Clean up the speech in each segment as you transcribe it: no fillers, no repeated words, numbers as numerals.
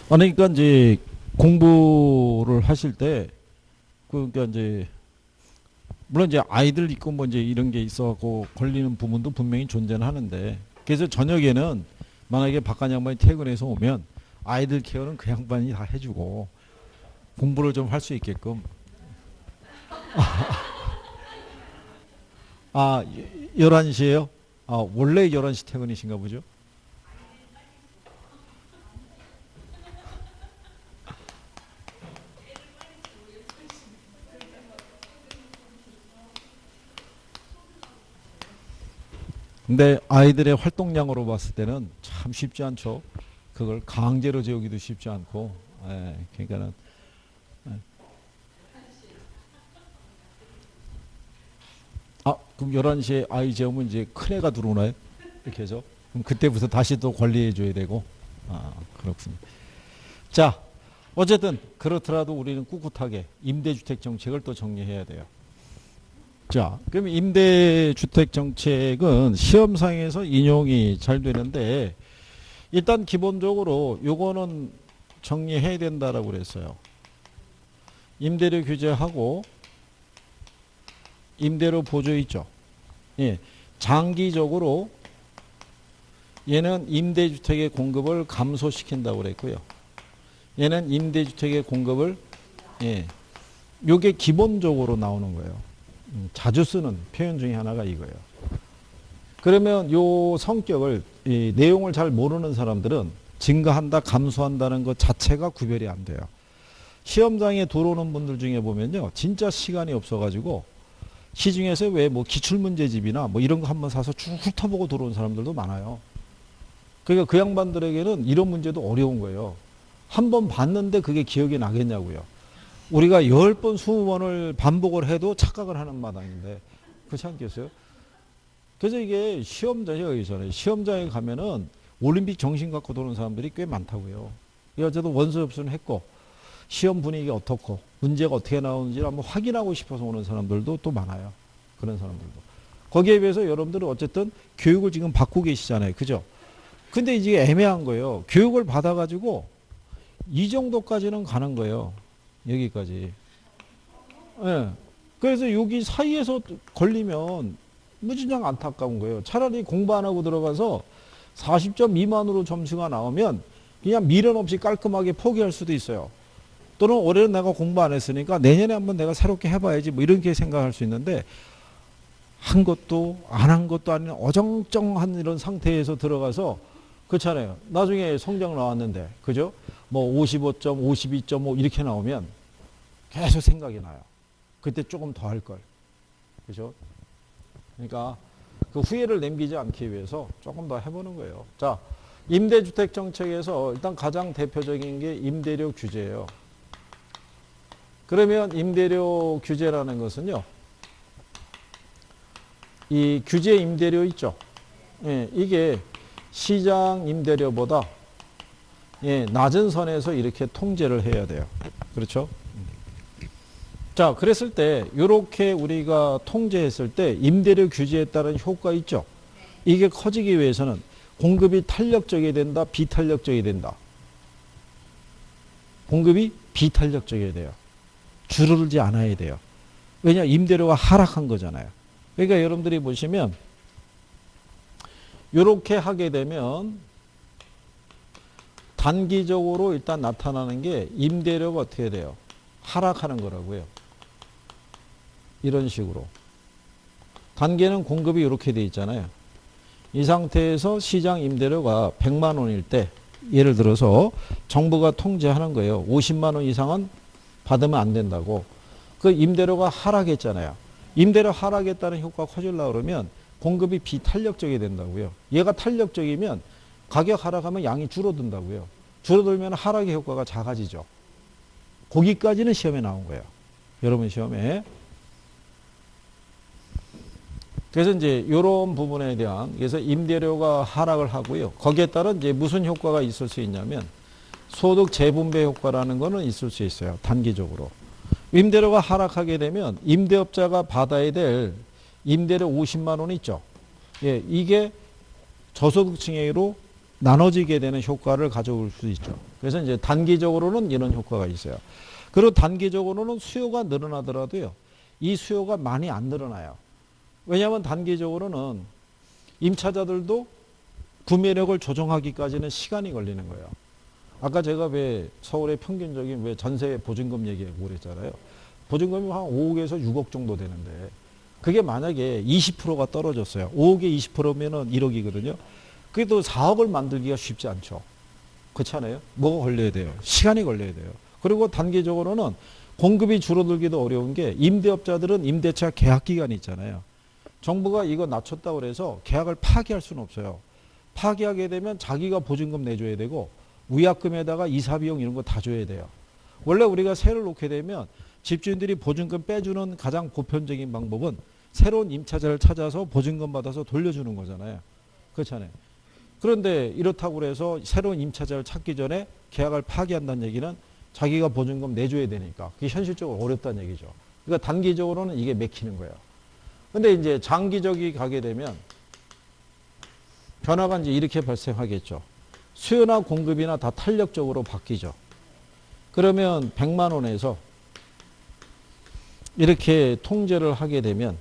그러니까 이제 공부를 하실 때 그러니까 이제 물론 이제 아이들 있고 뭐 이제 이런 게 있어갖고 걸리는 부분도 분명히 존재는 하는데, 그래서 저녁에는 만약에 바깥 양반이 퇴근해서 오면 아이들 케어는 그 양반이 다 해주고 공부를 좀 할 수 있게끔. 아, 11시에요? 아, 원래 11시 퇴근이신가 보죠? 근데 아이들의 활동량으로 봤을 때는 참 쉽지 않죠. 그걸 강제로 재우기도 쉽지 않고. 예, 그러니까는. 예. 아, 그럼 11시에 아이 재우면 이제 큰 애가 들어오나요? 이렇게 해서. 그럼 그때부터 다시 또 관리해 줘야 되고. 아, 그렇군요. 자, 어쨌든 그렇더라도 우리는 꿋꿋하게 임대주택 정책을 또 정리해야 돼요. 자, 그럼 임대주택 정책은 시험상에서 인용이 잘 되는데, 일단 기본적으로 요거는 정리해야 된다라고 그랬어요. 임대료 규제하고 임대료 보조 있죠. 예, 장기적으로 얘는 임대주택의 공급을 감소시킨다고 그랬고요. 얘는 임대주택의 공급을, 예, 요게 기본적으로 나오는 거예요. 자주 쓰는 표현 중에 하나가 이거예요. 그러면 요 성격을, 이 내용을 잘 모르는 사람들은 증가한다, 감소한다는 것 자체가 구별이 안 돼요. 시험장에 들어오는 분들 중에 보면요, 진짜 시간이 없어가지고 시중에서 왜 뭐 기출문제집이나 뭐 이런 거 한번 사서 쭉 훑어보고 들어온 사람들도 많아요. 그러니까 그 양반들에게는 이런 문제도 어려운 거예요. 한번 봤는데 그게 기억이 나겠냐고요. 우리가 10번, 20번을 반복을 해도 착각을 하는 마당인데, 그렇지 않겠어요? 그래서 이게 시험장에 가면은 올림픽 정신 갖고 도는 사람들이 꽤 많다고요. 어쨌든 원서 접수는 했고, 시험 분위기 어떻고, 문제가 어떻게 나오는지 한번 확인하고 싶어서 오는 사람들도 또 많아요. 그런 사람들도. 거기에 비해서 여러분들은 어쨌든 교육을 지금 받고 계시잖아요. 그죠? 근데 이게 애매한 거예요. 교육을 받아가지고 이 정도까지는 가는 거예요. 여기까지. 예. 그래서 여기 사이에서 걸리면 무진장 안타까운 거예요. 차라리 공부 안 하고 들어가서 40점 미만으로 점수가 나오면 그냥 미련 없이 깔끔하게 포기할 수도 있어요. 또는 올해는 내가 공부 안 했으니까 내년에 한번 내가 새롭게 해봐야지 뭐 이렇게 생각할 수 있는데, 한 것도 안 한 것도 아닌 어정쩡한 이런 상태에서 들어가서, 그렇잖아요. 나중에 성적 나왔는데, 그죠? 뭐 55점, 52.5 이렇게 나오면 계속 생각이 나요. 그때 조금 더 할 걸. 그죠? 그러니까 그 후회를 남기지 않기 위해서 조금 더 해보는 거예요. 자, 임대주택 정책에서 일단 가장 대표적인 게 임대료 규제예요. 그러면 임대료 규제라는 것은요, 이 규제 임대료 있죠? 예, 이게 시장 임대료보다, 예, 낮은 선에서 이렇게 통제를 해야 돼요. 그렇죠? 자, 그랬을 때 이렇게 우리가 통제했을 때 임대료 규제에 따른 효과 있죠? 이게 커지기 위해서는 공급이 탄력적이 된다, 비탄력적이 된다. 공급이 비탄력적이어야 돼요. 줄어들지 않아야 돼요. 왜냐? 임대료가 하락한 거잖아요. 그러니까 여러분들이 보시면 이렇게 하게 되면 단기적으로 일단 나타나는 게 임대료가 어떻게 돼요? 하락하는 거라고요. 이런 식으로. 단계는 공급이 이렇게 돼 있잖아요. 이 상태에서 시장 임대료가 100만 원일 때, 예를 들어서 정부가 통제하는 거예요. 50만 원 이상은 받으면 안 된다고. 그 임대료가 하락했잖아요. 임대료 하락했다는 효과가 커지려고 그러면 공급이 비탄력적이 된다고요. 얘가 탄력적이면 가격 하락하면 양이 줄어든다고요. 줄어들면 하락의 효과가 작아지죠. 거기까지는 시험에 나온 거예요. 여러분 시험에. 그래서 이제 이런 부분에 대한, 그래서 임대료가 하락을 하고요. 거기에 따라 이제 무슨 효과가 있을 수 있냐면 소득 재분배 효과라는 거는 있을 수 있어요. 단기적으로. 임대료가 하락하게 되면 임대업자가 받아야 될 임대료 50만 원 있죠. 예, 이게 저소득층으로 나눠지게 되는 효과를 가져올 수 있죠. 그래서 이제 단기적으로는 이런 효과가 있어요. 그리고 단기적으로는 수요가 늘어나더라도요. 이 수요가 많이 안 늘어나요. 왜냐하면 단기적으로는 임차자들도 구매력을 조정하기까지는 시간이 걸리는 거예요. 아까 제가 왜 서울의 평균적인 왜 전세 보증금 얘기하고 그랬잖아요. 보증금이 한 5억에서 6억 정도 되는데 그게 만약에 20%가 떨어졌어요. 5억에 20%면은 1억이거든요. 그게 또 4억을 만들기가 쉽지 않죠. 그렇잖아요. 뭐가 걸려야 돼요? 시간이 걸려야 돼요. 그리고 단기적으로는 공급이 줄어들기도 어려운 게 임대업자들은 임대차 계약 기간이 있잖아요. 정부가 이거 낮췄다고 그래서 계약을 파기할 수는 없어요. 파기하게 되면 자기가 보증금 내줘야 되고 위약금에다가 이사비용 이런 거 다 줘야 돼요. 원래 우리가 세를 놓게 되면 집주인들이 보증금 빼주는 가장 보편적인 방법은 새로운 임차자를 찾아서 보증금 받아서 돌려주는 거잖아요. 그렇잖아요. 그런데 이렇다고 해서 새로운 임차자를 찾기 전에 계약을 파기한다는 얘기는 자기가 보증금 내줘야 되니까 그게 현실적으로 어렵다는 얘기죠. 그러니까 단기적으로는 이게 맥히는 거예요. 근데 이제 장기적이 가게 되면 변화가 이제 이렇게 발생하겠죠. 수요나 공급이나 다 탄력적으로 바뀌죠. 그러면 100만 원에서 이렇게 통제를 하게 되면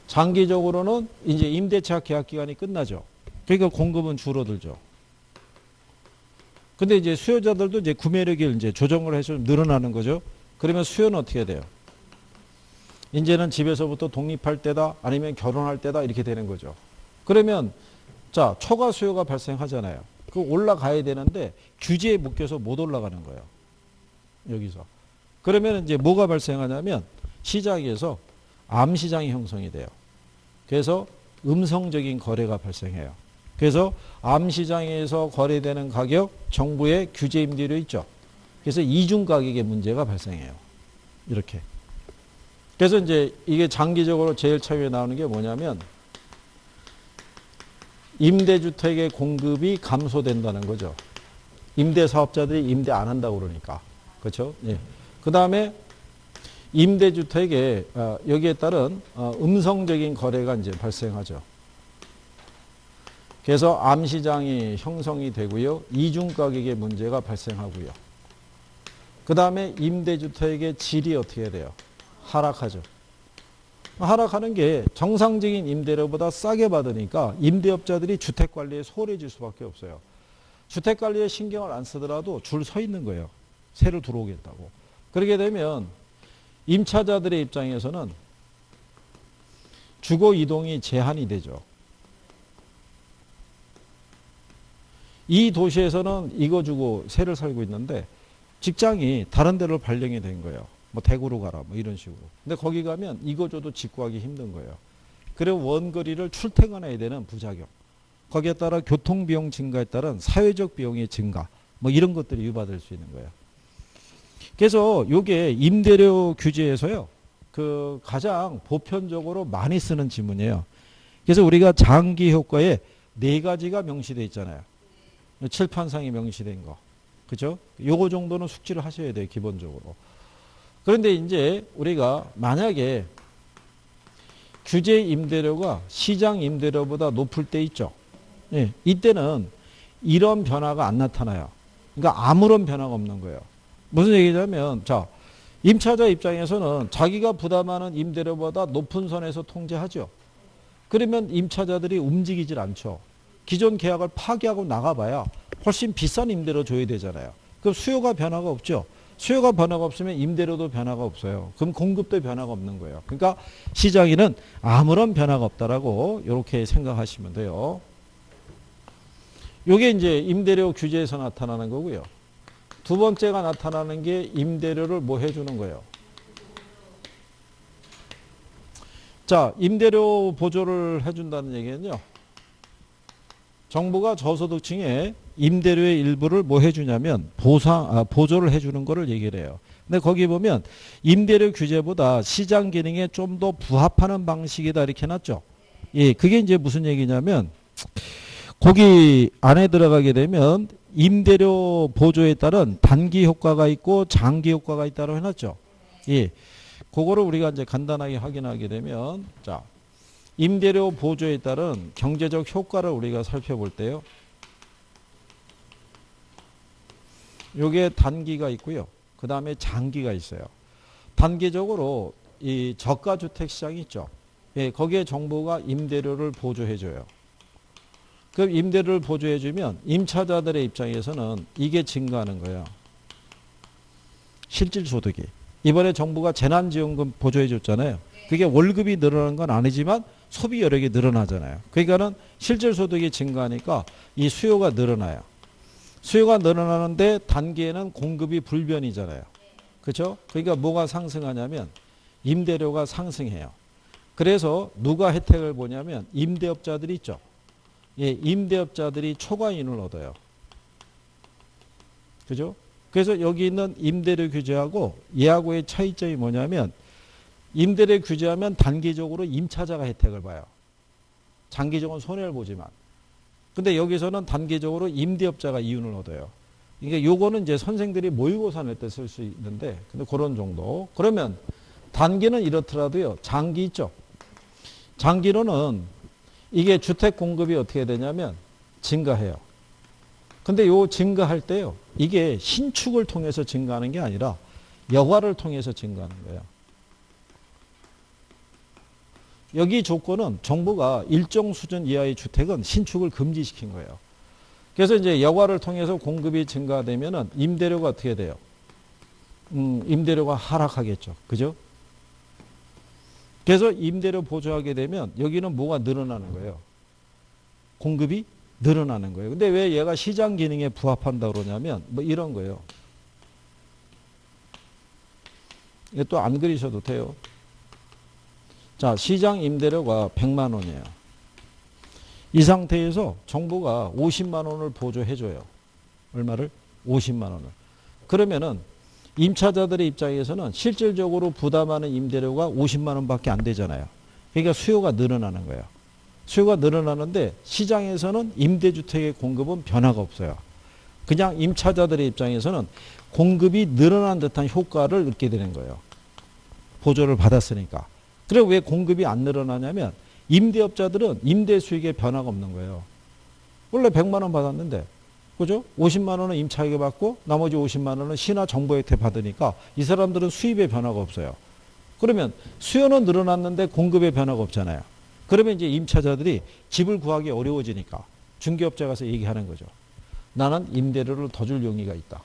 장기적으로는 이제 임대차 계약 기간이 끝나죠. 그러니까 공급은 줄어들죠. 근데 이제 수요자들도 이제 구매력을 이제 조정을 해서 늘어나는 거죠. 그러면 수요는 어떻게 돼요? 이제는 집에서부터 독립할 때다 아니면 결혼할 때다 이렇게 되는 거죠. 그러면 자, 초과 수요가 발생하잖아요. 그 올라가야 되는데 규제에 묶여서 못 올라가는 거예요. 여기서. 그러면 이제 뭐가 발생하냐면 시장에서 암시장이 형성이 돼요. 그래서 음성적인 거래가 발생해요. 그래서 암시장에서 거래되는 가격, 정부의 규제 임대료 있죠. 그래서 이중 가격의 문제가 발생해요. 이렇게. 그래서 이제 이게 장기적으로 제일 처음에 나오는 게 뭐냐면 임대주택의 공급이 감소된다는 거죠. 임대사업자들이 임대 안 한다고 그러니까. 그렇죠? 예. 그 다음에 임대주택에 여기에 따른 음성적인 거래가 이제 발생하죠. 그래서 암시장이 형성이 되고요. 이중 가격의 문제가 발생하고요. 그 다음에 임대주택의 질이 어떻게 돼요? 하락하죠. 하락하는 게 정상적인 임대료보다 싸게 받으니까 임대업자들이 주택관리에 소홀해질 수밖에 없어요. 주택관리에 신경을 안 쓰더라도 줄 서 있는 거예요. 새로 들어오겠다고. 그렇게 되면 임차자들의 입장에서는 주거 이동이 제한이 되죠. 이 도시에서는 이거 주고 새를 살고 있는데 직장이 다른 데로 발령이 된 거예요. 뭐 대구로 가라 뭐 이런 식으로. 근데 거기 가면 이거 줘도 직구하기 힘든 거예요. 그리고 원거리를 출퇴근해야 되는 부작용. 거기에 따라 교통비용 증가에 따른 사회적 비용의 증가. 뭐 이런 것들이 유발될 수 있는 거예요. 그래서 이게 임대료 규제에서요. 그 가장 보편적으로 많이 쓰는 지문이에요. 그래서 우리가 장기 효과에 4가지가 명시되어 있잖아요. 칠판상에 명시된 거. 그죠? 요거 정도는 숙지를 하셔야 돼요. 기본적으로. 그런데 이제 우리가 만약에 규제 임대료가 시장 임대료보다 높을 때 있죠. 예, 이때는 이런 변화가 안 나타나요. 그러니까 아무런 변화가 없는 거예요. 무슨 얘기냐면 자, 임차자 입장에서는 자기가 부담하는 임대료보다 높은 선에서 통제하죠. 그러면 임차자들이 움직이질 않죠. 기존 계약을 파기하고 나가봐야 훨씬 비싼 임대료 줘야 되잖아요. 그럼 수요가 변화가 없죠. 수요가 변화가 없으면 임대료도 변화가 없어요. 그럼 공급도 변화가 없는 거예요. 그러니까 시장에는 아무런 변화가 없다라고 이렇게 생각하시면 돼요. 이게 이제 임대료 규제에서 나타나는 거고요. 두 번째가 나타나는 게 임대료를 뭐 해주는 거예요. 자, 임대료 보조를 해준다는 얘기는요. 정부가 저소득층에 임대료의 일부를 뭐 해주냐면 보조를 해주는 거를 얘기를 해요. 근데 거기 보면 임대료 규제보다 시장 기능에 좀 더 부합하는 방식이다 이렇게 해놨죠. 예, 그게 이제 무슨 얘기냐면 거기 안에 들어가게 되면 임대료 보조에 따른 단기 효과가 있고 장기 효과가 있다고 해놨죠. 예, 그거를 우리가 이제 간단하게 확인하게 되면 자, 임대료 보조에 따른 경제적 효과를 우리가 살펴볼 때요. 요게 단기가 있고요. 그 다음에 장기가 있어요. 단기적으로 이 저가주택 시장이 있죠. 예, 거기에 정부가 임대료를 보조해줘요. 그 임대료를 보조해주면 임차자들의 입장에서는 이게 증가하는 거예요. 실질소득이. 이번에 정부가 재난지원금 보조해줬잖아요. 그게 월급이 늘어나는 건 아니지만 소비 여력이 늘어나잖아요. 그러니까는 실질소득이 증가하니까 이 수요가 늘어나요. 수요가 늘어나는데 단기에는 공급이 불변이잖아요. 그렇죠? 그러니까 뭐가 상승하냐면 임대료가 상승해요. 그래서 누가 혜택을 보냐면 임대업자들이 있죠. 예, 임대업자들이 초과이윤을 얻어요. 그죠? 그래서 여기 있는 임대료 규제하고 얘하고의 차이점이 뭐냐면 임대료 규제하면 단기적으로 임차자가 혜택을 봐요. 장기적으로는 손해를 보지만. 근데 여기서는 단기적으로 임대업자가 이윤을 얻어요. 이게 요거는 이제 선생들이 모의고사 낼 때 쓸 수 있는데 근데 그런 정도. 그러면 단기는 이렇더라도요. 장기 있죠. 장기로는 이게 주택 공급이 어떻게 되냐면 증가해요. 근데 요 증가할 때요. 이게 신축을 통해서 증가하는 게 아니라 여가를 통해서 증가하는 거예요. 여기 조건은 정부가 일정 수준 이하의 주택은 신축을 금지시킨 거예요. 그래서 이제 여가를 통해서 공급이 증가되면은 임대료가 어떻게 돼요? 임대료가 하락하겠죠. 그죠? 그래서 임대료 보조하게 되면 여기는 뭐가 늘어나는 거예요? 공급이 늘어나는 거예요. 근데 왜 얘가 시장 기능에 부합한다고 그러냐면 뭐 이런 거예요. 이거 또 안 그리셔도 돼요. 자, 시장 임대료가 100만 원이에요. 이 상태에서 정부가 50만 원을 보조해줘요. 얼마를? 50만 원을. 그러면은 임차자들의 입장에서는 실질적으로 부담하는 임대료가 50만 원밖에 안 되잖아요. 그러니까 수요가 늘어나는 거예요. 수요가 늘어나는데 시장에서는 임대주택의 공급은 변화가 없어요. 그냥 임차자들의 입장에서는 공급이 늘어난 듯한 효과를 얻게 되는 거예요. 보조를 받았으니까. 그리고 왜 공급이 안 늘어나냐면 임대업자들은 임대 수익에 변화가 없는 거예요. 원래 100만 원 받았는데 그죠? 50만 원은 임차에게 받고 나머지 50만 원은 시나 정부 혜택 받으니까 이 사람들은 수입에 변화가 없어요. 그러면 수요는 늘어났는데 공급에 변화가 없잖아요. 그러면 이제 임차자들이 집을 구하기 어려워지니까 중개업자 가서 얘기하는 거죠. 나는 임대료를 더 줄 용의가 있다.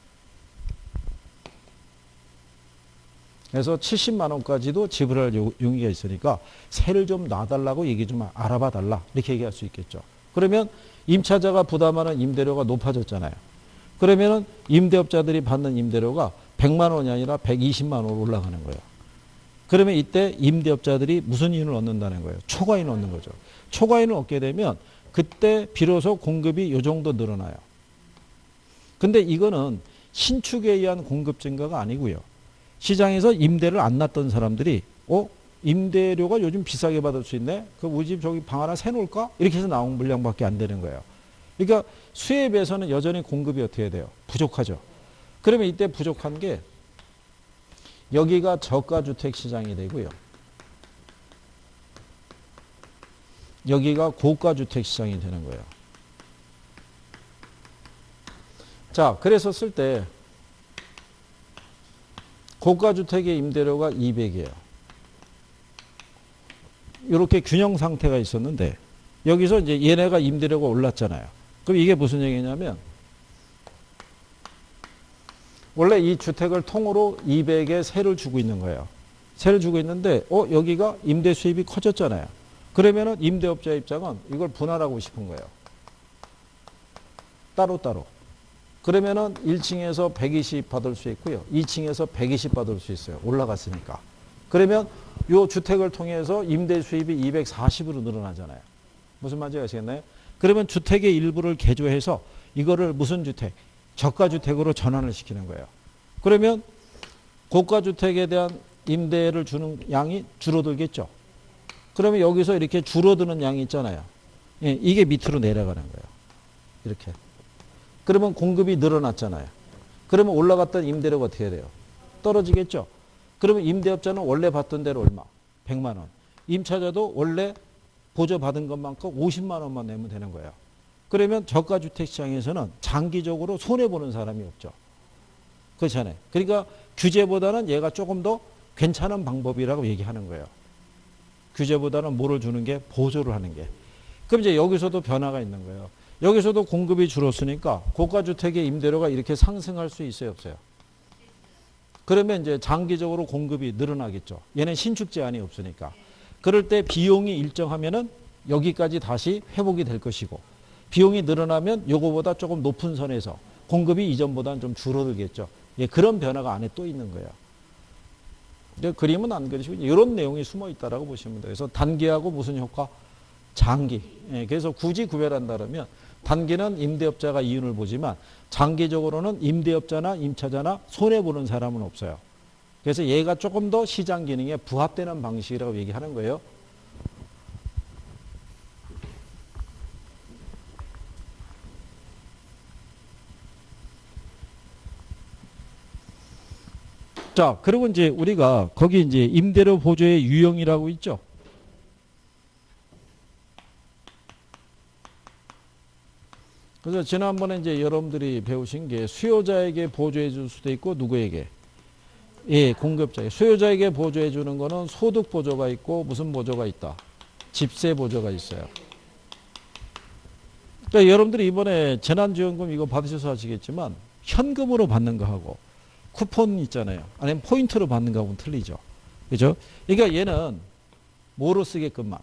그래서 70만 원까지도 지불할 용의가 있으니까 세를 좀 놔달라고 얘기 좀 알아봐 달라. 이렇게 얘기할 수 있겠죠. 그러면 임차자가 부담하는 임대료가 높아졌잖아요. 그러면 임대업자들이 받는 임대료가 100만 원이 아니라 120만 원으로 올라가는 거예요. 그러면 이때 임대업자들이 무슨 이윤을 얻는다는 거예요? 초과이윤을 얻는 거죠. 초과이윤을 얻게 되면 그때 비로소 공급이 이 정도 늘어나요. 근데 이거는 신축에 의한 공급 증가가 아니고요. 시장에서 임대를 안 놨던 사람들이 임대료가 요즘 비싸게 받을 수 있네. 그 우리 집 저기 방 하나 세놓을까? 이렇게 해서 나온 물량밖에 안 되는 거예요. 그러니까 수요에 비해서는 여전히 공급이 어떻게 돼요? 부족하죠. 그러면 이때 부족한 게 여기가 저가주택 시장이 되고요. 여기가 고가주택 시장이 되는 거예요. 자, 그래서 쓸 때 고가주택의 임대료가 200이에요. 이렇게 균형 상태가 있었는데 여기서 이제 얘네가 임대료가 올랐잖아요. 그럼 이게 무슨 얘기냐면 원래 이 주택을 통으로 200에 세를 주고 있는 거예요. 세를 주고 있는데 여기가 임대 수입이 커졌잖아요. 그러면은 임대업자 입장은 이걸 분할하고 싶은 거예요. 따로따로. 그러면은 1층에서 120 받을 수 있고요. 2층에서 120 받을 수 있어요. 올라갔으니까. 그러면 이 주택을 통해서 임대 수입이 240으로 늘어나잖아요. 무슨 말인지 아시겠나요? 그러면 주택의 일부를 개조해서 이거를 무슨 주택? 저가주택으로 전환을 시키는 거예요. 그러면 고가주택에 대한 임대를 주는 양이 줄어들겠죠. 그러면 여기서 이렇게 줄어드는 양이 있잖아요. 이게 밑으로 내려가는 거예요. 이렇게. 그러면 공급이 늘어났잖아요. 그러면 올라갔던 임대료가 어떻게 돼요? 떨어지겠죠. 그러면 임대업자는 원래 받던 대로 얼마? 100만 원. 임차자도 원래 보조받은 것만큼 50만 원만 내면 되는 거예요. 그러면 저가주택 시장에서는 장기적으로 손해보는 사람이 없죠. 그렇잖아요. 그러니까 규제보다는 얘가 조금 더 괜찮은 방법이라고 얘기하는 거예요. 규제보다는 뭐를 주는 게 보조를 하는 게. 그럼 이제 여기서도 변화가 있는 거예요. 여기서도 공급이 줄었으니까 고가주택의 임대료가 이렇게 상승할 수 있어요, 없어요? 그러면 이제 장기적으로 공급이 늘어나겠죠. 얘는 신축 제한이 없으니까. 그럴 때 비용이 일정하면은 여기까지 다시 회복이 될 것이고, 비용이 늘어나면 요거보다 조금 높은 선에서 공급이 이전보다는 좀 줄어들겠죠. 예, 그런 변화가 안에 또 있는 거예요. 근데 그림은 안 그리시고 이런 내용이 숨어 있다라고 보시면 돼요. 그래서 단기하고 무슨 효과? 장기. 예, 그래서 굳이 구별한다면 단기는 임대업자가 이윤을 보지만 장기적으로는 임대업자나 임차자나 손해보는 사람은 없어요. 그래서 얘가 조금 더 시장 기능에 부합되는 방식이라고 얘기하는 거예요. 자, 그리고 이제 우리가 거기 이제 임대료 보조의 유형이라고 있죠. 그래서 지난번에 이제 여러분들이 배우신 게 수요자에게 보조해 줄 수도 있고 누구에게? 예, 공급자에게. 수요자에게 보조해 주는 거는 소득 보조가 있고 무슨 보조가 있다? 집세 보조가 있어요. 그러니까 여러분들이 이번에 재난지원금 이거 받으셔서 아시겠지만 현금으로 받는 거하고 쿠폰 있잖아요. 아니면 포인트로 받는 거하고는 틀리죠. 그죠? 그러니까 얘는 뭐로 쓰게끔만?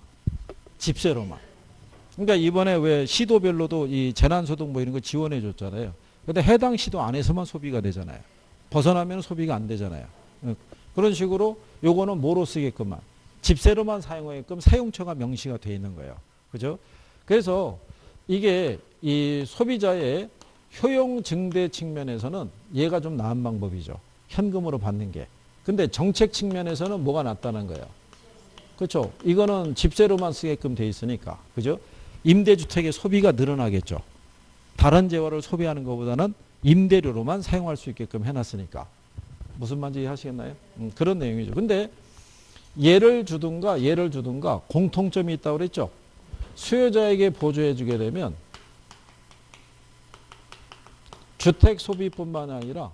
집세로만. 그러니까 이번에 왜 시도별로도 이 재난소득 뭐 이런 거 지원해 줬잖아요. 근데 해당 시도 안에서만 소비가 되잖아요. 벗어나면 소비가 안 되잖아요. 그런 식으로 요거는 뭐로 쓰게끔만? 집세로만 사용하게끔 사용처가 명시가 돼 있는 거예요. 그죠? 그래서 이게 이 소비자의 효용 증대 측면에서는 얘가 좀 나은 방법이죠. 현금으로 받는 게. 근데 정책 측면에서는 뭐가 낫다는 거예요. 그렇죠. 이거는 집세로만 쓰게끔 돼 있으니까. 그죠? 임대주택의 소비가 늘어나겠죠. 다른 재화를 소비하는 것보다는 임대료로만 사용할 수 있게끔 해놨으니까. 무슨 말인지 이해하시겠나요? 그런 내용이죠. 근데 얘를 주든가 공통점이 있다고 그랬죠. 수요자에게 보조해 주게 되면 주택 소비뿐만 아니라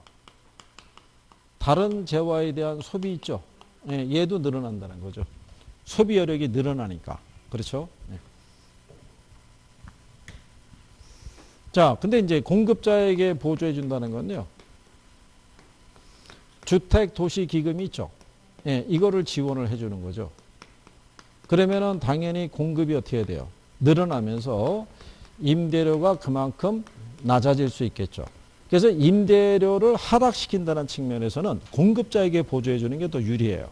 다른 재화에 대한 소비 있죠. 예, 얘도 늘어난다는 거죠. 소비 여력이 늘어나니까. 그렇죠? 네. 자, 근데 이제 공급자에게 보조해 준다는 건요. 주택 도시 기금이 있죠. 예, 이거를 지원을 해 주는 거죠. 그러면은 당연히 공급이 어떻게 돼요? 늘어나면서 임대료가 그만큼 낮아질 수 있겠죠. 그래서 임대료를 하락시킨다는 측면에서는 공급자에게 보조해 주는 게 더 유리해요.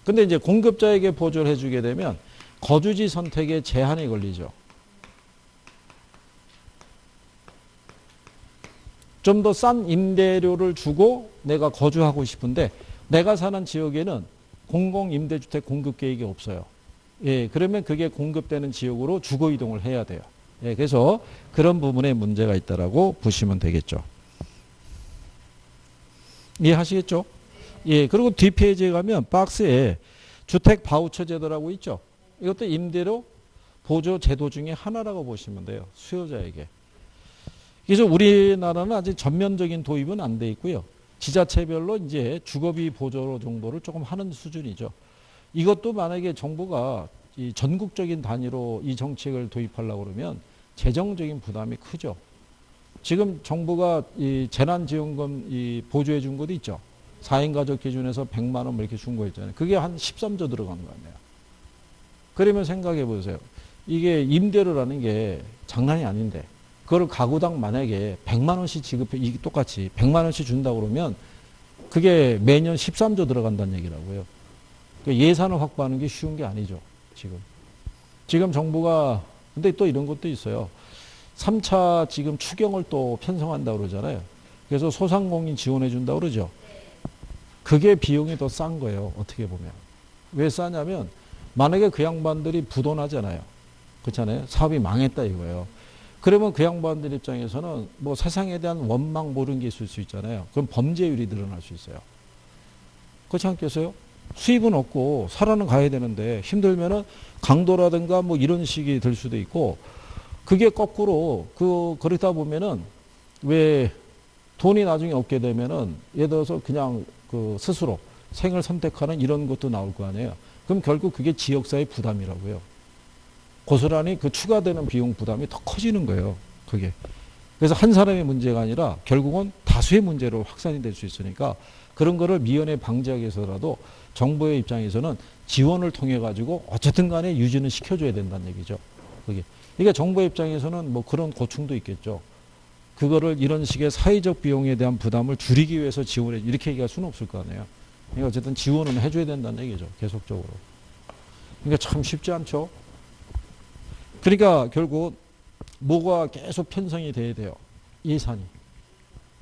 근데 이제 공급자에게 보조를 해주게 되면 거주지 선택에 제한이 걸리죠. 좀 더 싼 임대료를 주고 내가 거주하고 싶은데 내가 사는 지역에는 공공임대주택 공급 계획이 없어요. 예, 그러면 그게 공급되는 지역으로 주거 이동을 해야 돼요. 예, 그래서 그런 부분에 문제가 있다라고 보시면 되겠죠. 이해하시겠죠? 예, 그리고 뒷페이지에 가면 박스에 주택 바우처 제도라고 있죠. 이것도 임대료 보조 제도 중에 하나라고 보시면 돼요. 수요자에게. 그래서 우리나라는 아직 전면적인 도입은 안 돼 있고요. 지자체별로 이제 주거비 보조 정도를 조금 하는 수준이죠. 이것도 만약에 정부가 이 전국적인 단위로 이 정책을 도입하려고 그러면 재정적인 부담이 크죠. 지금 정부가 이 재난지원금 이 보조해 준 것도 있죠. 4인 가족 기준에서 100만 원 이렇게 준 거 있잖아요. 그게 한 13조 들어가는 거 아니에요. 그러면 생각해 보세요. 이게 임대료라는 게 장난이 아닌데 그걸 가구당 만약에 100만 원씩 지급해, 이게 똑같이 100만 원씩 준다고 그러면 그게 매년 13조 들어간다는 얘기라고요. 그러니까 예산을 확보하는 게 쉬운 게 아니죠. 지금 정부가 근데 또 이런 것도 있어요. 3차 지금 추경을 또 편성한다고 그러잖아요. 그래서 소상공인 지원해 준다고 그러죠. 그게 비용이 더 싼 거예요. 어떻게 보면. 왜 싸냐면 만약에 그 양반들이 부도나잖아요. 그렇잖아요. 사업이 망했다 이거예요. 그러면 그 양반들 입장에서는 뭐 세상에 대한 원망 모르는 게 있을 수 있잖아요. 그럼 범죄율이 늘어날 수 있어요. 그렇지 않겠어요? 수입은 없고 살아는 가야 되는데 힘들면은 강도라든가 뭐 이런 식이 될 수도 있고 그게 거꾸로 그러다 보면은 왜 돈이 나중에 없게 되면은 예를 들어서 그냥 그 스스로 생을 선택하는 이런 것도 나올 거 아니에요. 그럼 결국 그게 지역사회 부담이라고요. 고스란히 그 추가되는 비용 부담이 더 커지는 거예요. 그게. 그래서 한 사람의 문제가 아니라 결국은 다수의 문제로 확산이 될 수 있으니까 그런 거를 미연에 방지하기 위해서라도 정부의 입장에서는 지원을 통해 가지고 어쨌든 간에 유지는 시켜줘야 된다는 얘기죠. 그게. 그러니까 정부의 입장에서는 뭐 그런 고충도 있겠죠. 그거를 이런 식의 사회적 비용에 대한 부담을 줄이기 위해서 지원해 이렇게 얘기할 수는 없을 거 아니에요. 그러니까 어쨌든 지원은 해줘야 된다는 얘기죠. 계속적으로. 그러니까 참 쉽지 않죠. 그러니까 결국 뭐가 계속 편성이 돼야 돼요. 예산이.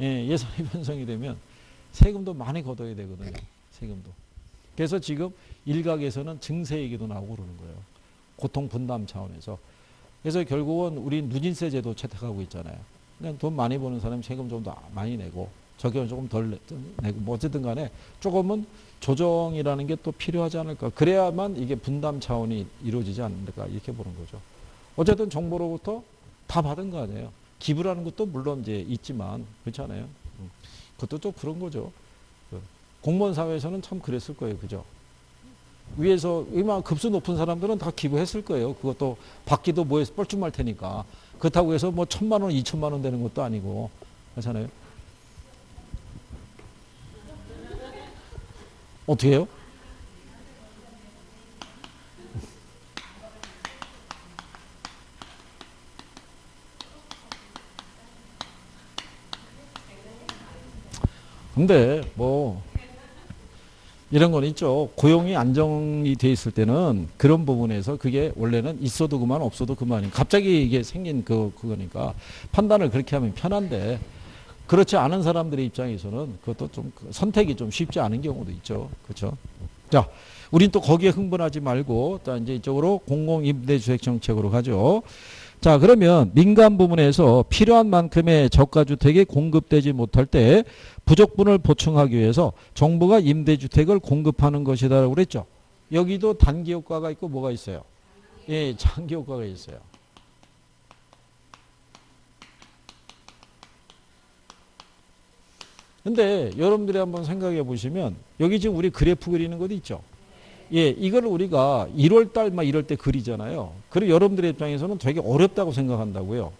예, 예산이 편성이 되면 세금도 많이 걷어야 되거든요. 세금도. 그래서 지금 일각에서는 증세 얘기도 나오고 그러는 거예요. 고통 분담 차원에서. 그래서 결국은 우리 누진세 제도 채택하고 있잖아요. 그냥 돈 많이 버는 사람이 세금 좀 더 많이 내고 적용은 조금 덜 내고 뭐 어쨌든 간에 조금은 조정이라는 게 또 필요하지 않을까. 그래야만 이게 분담 차원이 이루어지지 않을까 이렇게 보는 거죠. 어쨌든 정부로부터 다 받은 거 아니에요. 기부라는 것도 물론 이제 있지만 그렇잖아요. 그것도 좀 그런 거죠. 공무원 사회에서는 참 그랬을 거예요. 그죠? 위에서 이만 급수 높은 사람들은 다 기부했을 거예요. 그것도 받기도 뭐해서 뻘쭘할 테니까. 그렇다고 해서 뭐 1,000만 원, 2,000만 원 되는 것도 아니고. 그렇잖아요. 어떻게 해요? 근데 뭐 이런 건 있죠. 고용이 안정이 돼 있을 때는 그런 부분에서 그게 원래는 있어도 그만 없어도 그만이 갑자기 이게 생긴 그거니까 판단을 그렇게 하면 편한데 그렇지 않은 사람들의 입장에서는 그것도 좀 선택이 좀 쉽지 않은 경우도 있죠. 그렇죠? 자, 우린 또 거기에 흥분하지 말고 자 이제 이쪽으로 공공임대주택 정책으로 가죠. 자, 그러면 민간 부문에서 필요한 만큼의 저가주택이 공급되지 못할 때 부족분을 보충하기 위해서 정부가 임대주택을 공급하는 것이다라고 그랬죠. 여기도 단기 효과가 있고 뭐가 있어요? 예, 장기 효과가 있어요. 근데 여러분들이 한번 생각해 보시면 여기 지금 우리 그래프 그리는 것도 있죠. 예, 이걸 우리가 1월달 막 이럴 때 그리잖아요. 그리고 여러분들의 입장에서는 되게 어렵다고 생각한다고요.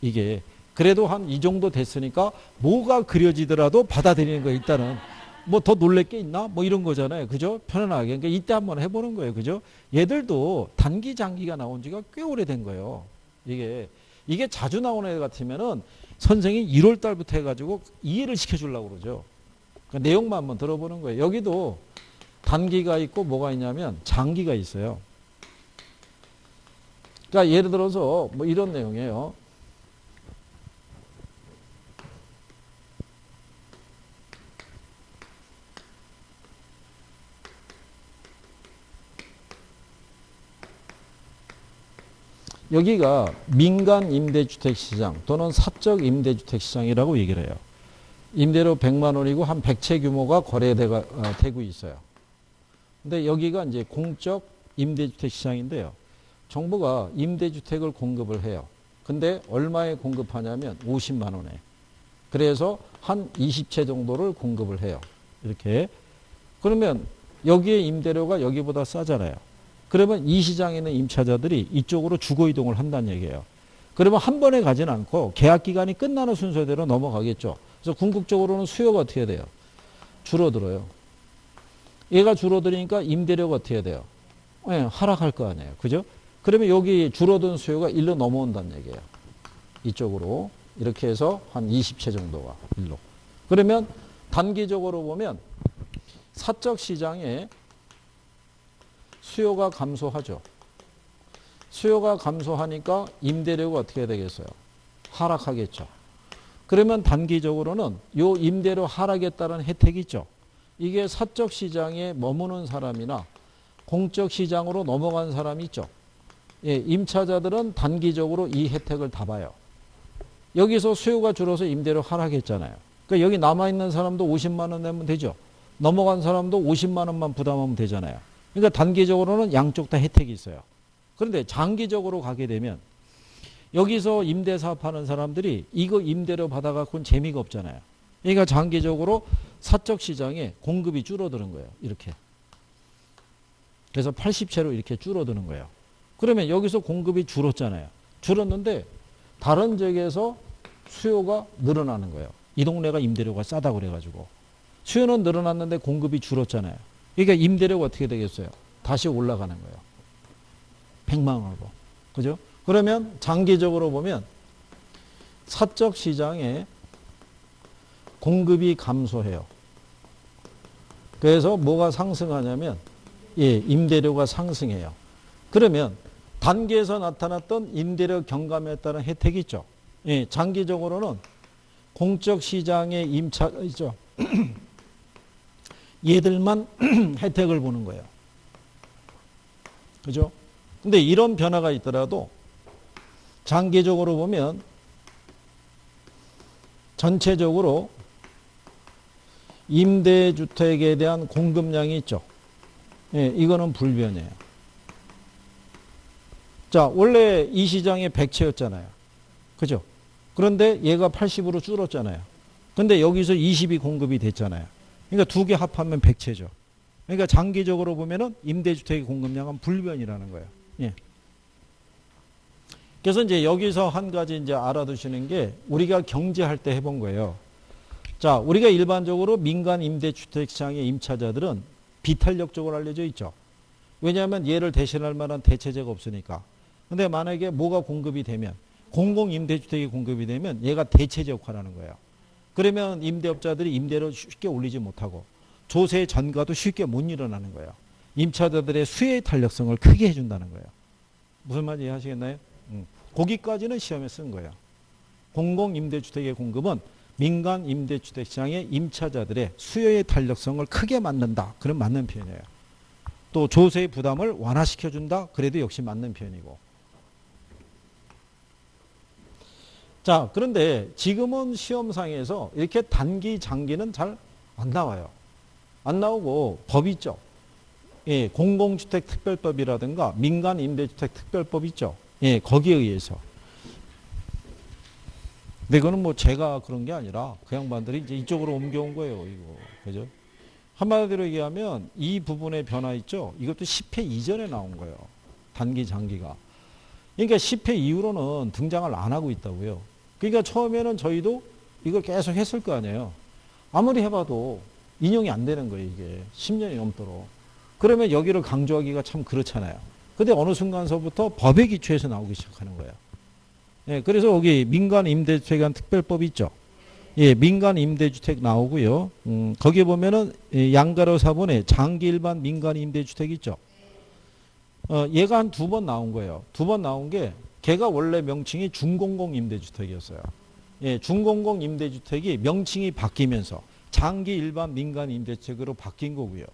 이게. 그래도 한 이 정도 됐으니까 뭐가 그려지더라도 받아들이는 거 일단은 뭐 더 놀랄 게 있나? 뭐 이런 거잖아요. 그죠? 편안하게. 그러니까 이때 한번 해보는 거예요. 그죠? 얘들도 단기 장기가 나온 지가 꽤 오래된 거예요. 이게 자주 나오는 애 같으면은 선생이 1월 달부터 해가지고 이해를 시켜주려고 그러죠. 그러니까 내용만 한번 들어보는 거예요. 여기도 단기가 있고 뭐가 있냐면 장기가 있어요. 그러니까 예를 들어서 뭐 이런 내용이에요. 여기가 민간 임대주택 시장 또는 사적 임대주택 시장이라고 얘기를 해요. 임대료 100만 원이고 한 100채 규모가 거래되고 있어요. 근데 여기가 이제 공적 임대주택 시장인데요. 정부가 임대주택을 공급을 해요. 근데 얼마에 공급하냐면 50만 원에. 그래서 한 20채 정도를 공급을 해요. 이렇게. 그러면 여기에 임대료가 여기보다 싸잖아요. 그러면 이 시장에 있는 임차자들이 이쪽으로 주거 이동을 한다는 얘기예요. 그러면 한 번에 가진 않고 계약 기간이 끝나는 순서대로 넘어가겠죠. 그래서 궁극적으로는 수요가 어떻게 돼요? 줄어들어요. 얘가 줄어드니까 임대료가 어떻게 돼요? 네, 하락할 거 아니에요. 그죠? 그러면 여기 줄어든 수요가 일로 넘어온다는 얘기예요. 이쪽으로. 이렇게 해서 한 20채 정도가 일로. 그러면 단기적으로 보면 사적 시장에 수요가 감소하죠. 수요가 감소하니까 임대료가 어떻게 되겠어요? 하락하겠죠. 그러면 단기적으로는 요 임대료 하락에 따른 혜택이 있죠. 이게 사적 시장에 머무는 사람이나 공적 시장으로 넘어간 사람이 있죠. 예, 임차자들은 단기적으로 이 혜택을 다 봐요. 여기서 수요가 줄어서 임대료 하락했잖아요. 그러니까 여기 남아있는 사람도 50만 원 내면 되죠. 넘어간 사람도 50만 원만 부담하면 되잖아요. 그러니까 단기적으로는 양쪽 다 혜택이 있어요. 그런데 장기적으로 가게 되면 여기서 임대 사업하는 사람들이 이거 임대료 받아갖고는 재미가 없잖아요. 그러니까 장기적으로 사적 시장에 공급이 줄어드는 거예요. 이렇게. 그래서 80채로 이렇게 줄어드는 거예요. 그러면 여기서 공급이 줄었잖아요. 줄었는데 다른 지역에서 수요가 늘어나는 거예요. 이 동네가 임대료가 싸다고 그래가지고. 수요는 늘어났는데 공급이 줄었잖아요. 그러니까 임대료가 어떻게 되겠어요? 다시 올라가는 거예요. 백망하고. 그죠? 그러면 장기적으로 보면 사적 시장에 공급이 감소해요. 그래서 뭐가 상승하냐면 임대료가 상승해요. 그러면 단기에서 나타났던 임대료 경감에 따른 혜택이 있죠. 장기적으로는 공적 시장의 임차죠. 얘들만 혜택을 보는 거예요. 그죠? 근데 이런 변화가 있더라도 장기적으로 보면 전체적으로 임대주택에 대한 공급량이 있죠. 이거는 불변이에요. 자, 원래 이 시장에 100채였잖아요. 그죠? 그런데 얘가 80으로 줄었잖아요. 근데 여기서 20이 공급이 됐잖아요. 그러니까 두 개 합하면 100채죠. 그러니까 장기적으로 보면은 임대주택의 공급량은 불변이라는 거예요. 예. 그래서 이제 여기서 한 가지 이제 알아두시는 게 우리가 경제할 때 해본 거예요. 자, 우리가 일반적으로 민간 임대주택 시장의 임차자들은 비탄력적으로 알려져 있죠. 왜냐하면 얘를 대신할 만한 대체제가 없으니까. 근데 만약에 뭐가 공급이 되면 공공임대주택이 공급이 되면 얘가 대체제 역할을 하는 거예요. 그러면 임대업자들이 임대를 쉽게 올리지 못하고 조세 전가도 쉽게 못 일어나는 거예요. 임차자들의 수혜의 탄력성을 크게 해준다는 거예요. 무슨 말인지 이해하시겠나요? 거기까지는 시험에 쓴 거예요. 공공임대주택의 공급은 민간 임대주택 시장의 임차자들의 수요의 탄력성을 크게 만든다. 그럼 맞는 표현이에요. 또 조세의 부담을 완화시켜준다. 그래도 역시 맞는 표현이고. 자, 그런데 지금은 시험상에서 이렇게 단기, 장기는 잘 안 나와요. 안 나오고 법이 있죠. 예, 공공주택특별법이라든가 민간임대주택특별법 있죠. 예, 거기에 의해서. 근데 그거는 뭐 제가 그런 게 아니라 그 양반들이 이제 이쪽으로 옮겨온 거예요. 이거. 그죠? 한마디로 얘기하면 이 부분의 변화 있죠. 이것도 10회 이전에 나온 거예요. 단기, 장기가. 그러니까 10회 이후로는 등장을 안 하고 있다고요. 그러니까 처음에는 저희도 이걸 계속 했을 거 아니에요. 아무리 해봐도 인용이 안 되는 거예요. 이게 10년이 넘도록. 그러면 여기를 강조하기가 참 그렇잖아요. 근데 어느 순간서부터 법의 기초에서 나오기 시작하는 거예요. 예, 그래서 여기 민간임대주택에 관한 특별법이 있죠. 예, 민간임대주택 나오고요. 거기에 보면은 양가로 4번에 장기 일반 민간임대주택 있죠. 얘가 한 2번 나온 거예요. 2번 나온 게 걔가 원래 명칭이 중공공임대주택이었어요. 예, 중공공임대주택이 명칭이 바뀌면서 장기 일반 민간임대주택으로 바뀐 거고요.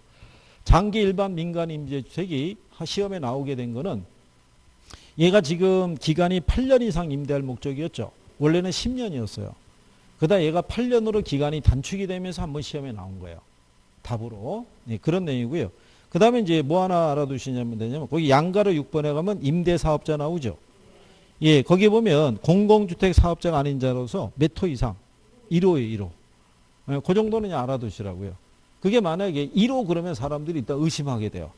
장기 일반 민간임대주택이 시험에 나오게 된 거는 얘가 지금 기간이 8년 이상 임대할 목적이었죠. 원래는 10년이었어요. 그러다 얘가 8년으로 기간이 단축이 되면서 한번 시험에 나온 거예요. 답으로. 네, 그런 내용이고요. 그 다음에 이제 뭐 하나 알아두시냐면 되냐면 거기 양가로 6번에 가면 임대사업자 나오죠. 예, 거기 보면 공공주택 사업자가 아닌 자로서 몇 호 이상? 1호예요, 1호. 예, 그 정도는 그냥 알아두시라고요. 그게 만약에 1호 그러면 사람들이 일단 의심하게 돼요.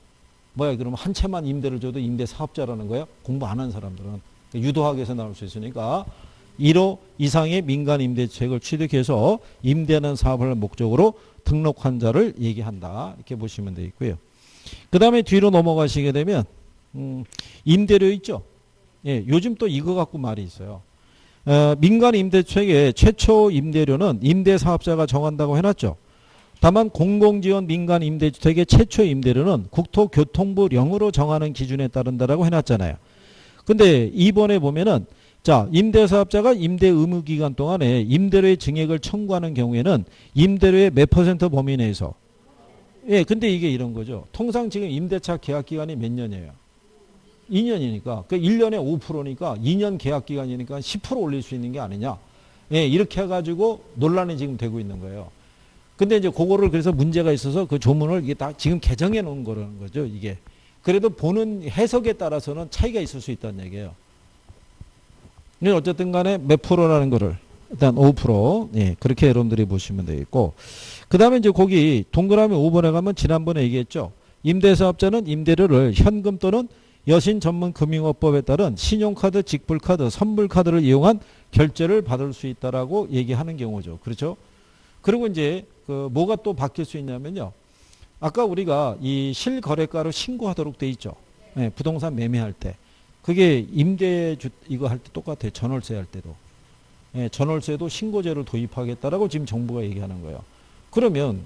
뭐야, 그러면 한 채만 임대를 줘도 임대 사업자라는 거예요? 공부 안 한 사람들은. 유도하게 해서 나올 수 있으니까 1호 이상의 민간 임대주택을 취득해서 임대하는 사업을 목적으로 등록한 자를 얘기한다. 이렇게 보시면 되겠고요. 그 다음에 뒤로 넘어가시게 되면 임대료 있죠. 예, 요즘 또 이거 갖고 말이 있어요. 민간 임대주택의 최초 임대료는 임대사업자가 정한다고 해놨죠. 다만 공공지원 민간 임대주택의 최초 임대료는 국토교통부령으로 정하는 기준에 따른다라고 해놨잖아요. 근데 이번에 보면은 자, 임대사업자가 임대 의무 기간 동안에 임대료의 증액을 청구하는 경우에는 임대료의 몇 % 범위 내에서. 예, 근데 이게 이런 거죠. 통상 지금 임대차 계약 기간이 몇 년이에요? 2년이니까. 그 1년에 5%니까 2년 계약 기간이니까 10% 올릴 수 있는 게 아니냐. 예, 이렇게 해가지고 논란이 지금 되고 있는 거예요. 근데 이제 그거를 그래서 문제가 있어서 그 조문을 이게 다 지금 개정해 놓은 거라는 거죠, 이게. 그래도 보는 해석에 따라서는 차이가 있을 수 있다는 얘기예요. 근데 어쨌든 간에 몇 프로라는 거를 일단 5%. 예, 그렇게 여러분들이 보시면 되겠고. 그 다음에 이제 거기 동그라미 5번에 가면 지난번에 얘기했죠. 임대사업자는 임대료를 현금 또는 여신 전문 금융업법에 따른 신용카드, 직불카드, 선불카드를 이용한 결제를 받을 수 있다라고 얘기하는 경우죠. 그렇죠? 그리고 이제 그 뭐가 또 바뀔 수 있냐면요. 아까 우리가 이 실거래가로 신고하도록 돼 있죠. 예, 부동산 매매할 때. 그게 임대주 이거 할 때 똑같아요. 전월세 할 때도. 예, 전월세도 신고제를 도입하겠다라고 지금 정부가 얘기하는 거예요. 그러면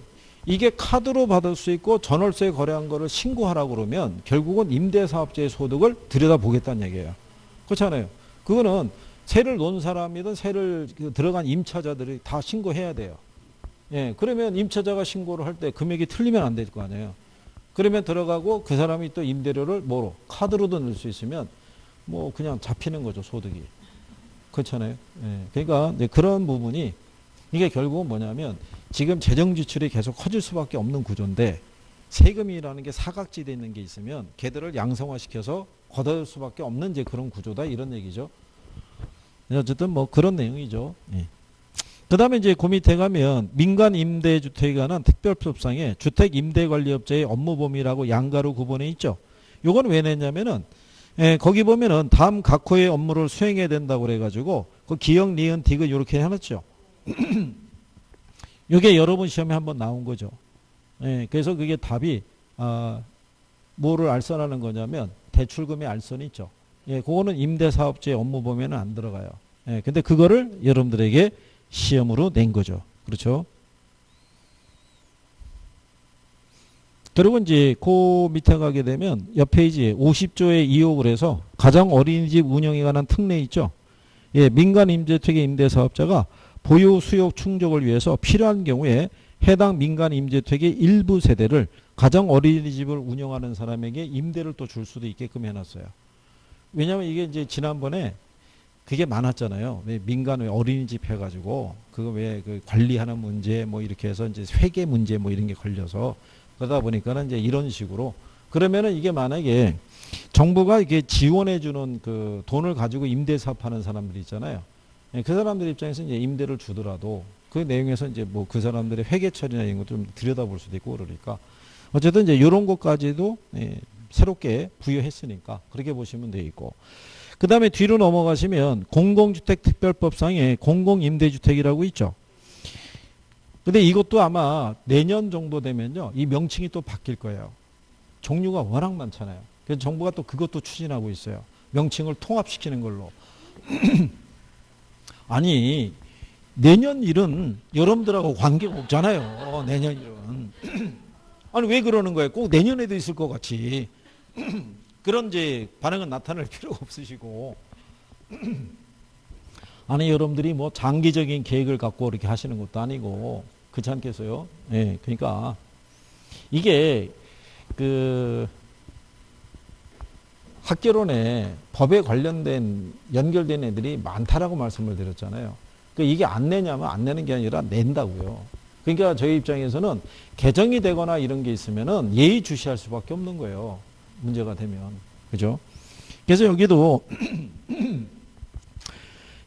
이게 카드로 받을 수 있고 전월세 거래한 거를 신고하라고 그러면 결국은 임대사업자의 소득을 들여다보겠다는 얘기예요. 그렇잖아요. 그거는 세를 놓은 사람이든 세를 들어간 임차자들이 다 신고해야 돼요. 예, 그러면 임차자가 신고를 할 때 금액이 틀리면 안 될 거 아니에요. 그러면 들어가고 그 사람이 또 임대료를 뭐로 카드로도 넣을 수 있으면 뭐 그냥 잡히는 거죠, 소득이. 그렇잖아요. 예, 그러니까 이제 그런 부분이 이게 결국은 뭐냐면 지금 재정 지출이 계속 커질 수밖에 없는 구조인데 세금이라는 게 사각지대에 있는 게 있으면 걔들을 양성화시켜서 걷어낼 수밖에 없는 이제 그런 구조다 이런 얘기죠. 어쨌든 뭐 그런 내용이죠. 예. 그 다음에 이제 그 밑에 가면 민간 임대주택에 관한 특별법상에 주택임대관리업자의 업무 범위라고 양가로 구분해 있죠. 요건 왜 냈냐면은 예, 거기 보면은 다음 각호의 업무를 수행해야 된다고 그래가지고 그 기역, 니은, 디귿 이렇게 해놨죠. 이게 여러분 시험에 한번 나온 거죠. 예, 그래서 그게 답이 뭐를 알선하는 거냐면 대출금의 알선이 있죠. 예, 그거는 임대사업자의 업무 범위에는 안 들어가요. 예, 근데 그거를 여러분들에게 시험으로 낸 거죠. 그렇죠? 그리고 이제 그 밑에 가게 되면 옆 페이지에 50조의 2호를 해서 가정 어린이집 운영에 관한 특례 있죠. 예, 민간 임대주택의 임대사업자가 보유 수요 충족을 위해서 필요한 경우에 해당 민간 임대주택의 일부 세대를 가정 어린이집을 운영하는 사람에게 임대를 또 줄 수도 있게끔 해놨어요. 왜냐하면 이게 이제 지난번에 그게 많았잖아요. 왜 민간 어린이집 해가지고 그거 왜 그 관리하는 문제 뭐 이렇게 해서 이제 회계 문제 뭐 이런 게 걸려서 그러다 보니까는 이제 이런 식으로 그러면은 이게 만약에 정부가 이게 지원해주는 그 돈을 가지고 임대 사업하는 사람들이 있잖아요. 그 사람들 입장에서 이제 임대를 주더라도 그 내용에서 이제 뭐 그 사람들의 회계 처리나 이런 것 좀 들여다볼 수도 있고 그러니까 어쨌든 이제 이런 것까지도 새롭게 부여했으니까 그렇게 보시면 되겠고. 그 다음에 뒤로 넘어가시면 공공주택특별법상에 공공임대주택이라고 있죠. 근데 이것도 아마 내년 정도 되면요. 이 명칭이 또 바뀔 거예요. 종류가 워낙 많잖아요. 그래서 정부가 또 그것도 추진하고 있어요. 명칭을 통합시키는 걸로. 아니 내년 일은 여러분들하고 관계가 없잖아요. 내년 일은. 아니 왜 그러는 거예요? 꼭 내년에도 있을 것 같이. 그런 이제 반응은 나타낼 필요가 없으시고. 아니 여러분들이 뭐 장기적인 계획을 갖고 이렇게 하시는 것도 아니고 그렇지 않겠어요? 예, 그러니까 이게 그 학개론에 법에 관련된 연결된 애들이 많다라고 말씀을 드렸잖아요. 그러니까 이게 안 내냐면 안 내는 게 아니라 낸다고요. 그러니까 저희 입장에서는 개정이 되거나 이런 게 있으면은 예의주시할 수밖에 없는 거예요. 문제가 되면. 그죠? 그래서 여기도